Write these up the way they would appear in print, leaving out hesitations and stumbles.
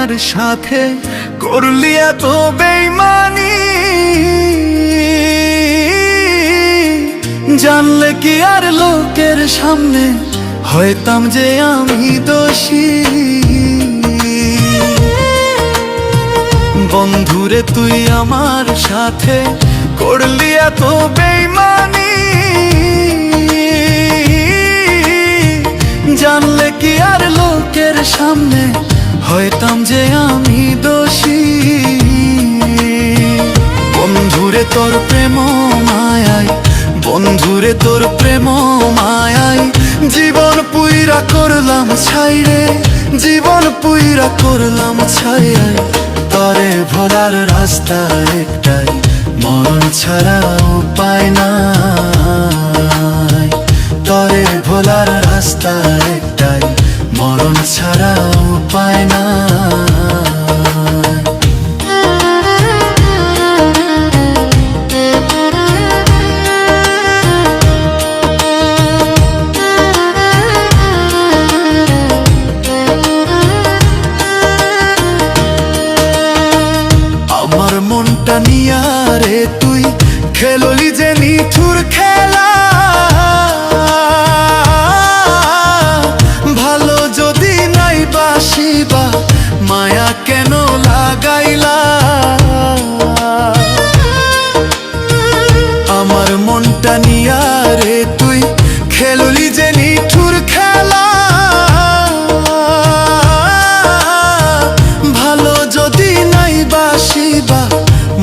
আমার সাথে করলি এত বেইমানি, জানলে কি আর লোকের সামনে হইতাম যে আমি দোষী। বন্ধুরে তুই আমার সাথে করলি এত বেইমানি, জানলে কি আর লোকের সামনে হইতাম যে আমি দোষী। বন্ধুরে তোর প্রেম মায়ায়, বন্ধুরে তোর প্রেম মায়ায় জীবন পুইরা করলাম ছাই রে, জীবন পুইরা করলাম ছাই। তরে ভোলার রাস্তা একটাই, মরণ ছাড়া উপায় নাই। তরে ভোলার রাস্তা একটাই, মরণ ছাড়া উপায় নাই। আমার মনটা নিয়া রে তুই খেললি যে নিঠুর খেলা, ভালো যদি নাই বাসিবা মায়া কেন লাগাইলা। আমার মনটা নিয়া রে তুই খেললি যে নিঠুর খেলা, ভালো যদি নাই বাসিবা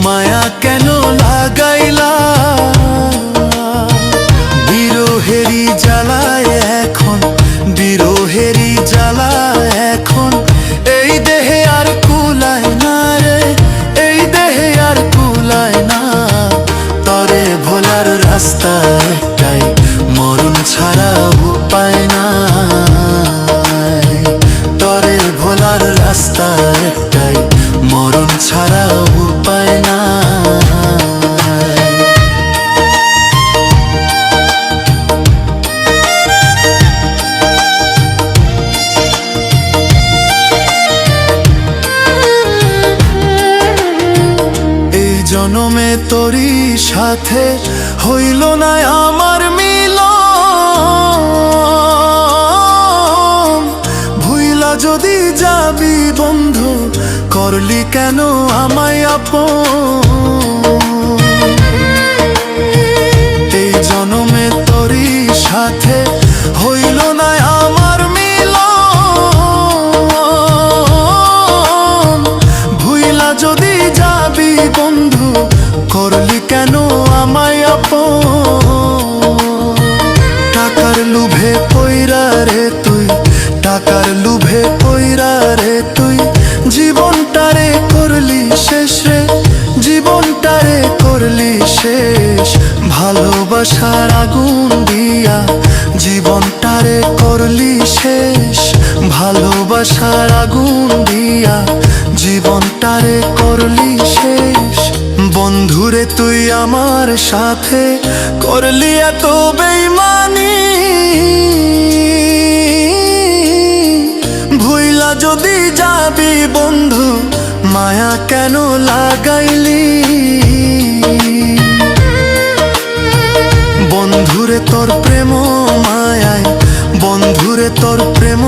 মায়া কেন লাগাইলা। বিরহেরি জ্বালায় এখন, বিরহেরি জ্বালায় এখন এই দেহে আর কুলায় না রে, এই দেহে আর কুলায় না। তরে ভোলার রাস্তা একটাই, মরণ ছাড়া উপায় নাই। তরে ভোলার রাস্তা একটাই, মরণ ছাড়া উপায় নাই। এই জনমে তোরই সাথে হইল না আমার মিলন, ভুইলা যদি যাবি বন্ধু করলি কেন আমায় আপন। এই জনমে তোরই সাথে হইল না আমার মিলন, ভুইলা যদি যাবি বন্ধু করলি কেন আমায় আপন। টাকার লোভে পইরা রে তুই, টাকার লোভে পইরা রে তুই জীবনটারে করলি শেষ রে, জীবনটারে করলি শেষ। ভালোবাসার আগুন দিয়া জীবনটারে করলি শেষ, ভালোবাসার আগুন দিয়া জীবনটারে করলি শেষ। বন্ধুরে তুই আমার সাথে করলি এত বেইমানি, ভুইলা যদি যাবি বন্ধু মায়া কেন লাগাইলি। বন্ধুরে তোর প্রেম মায়ায়, বন্ধুরে তোর প্রেম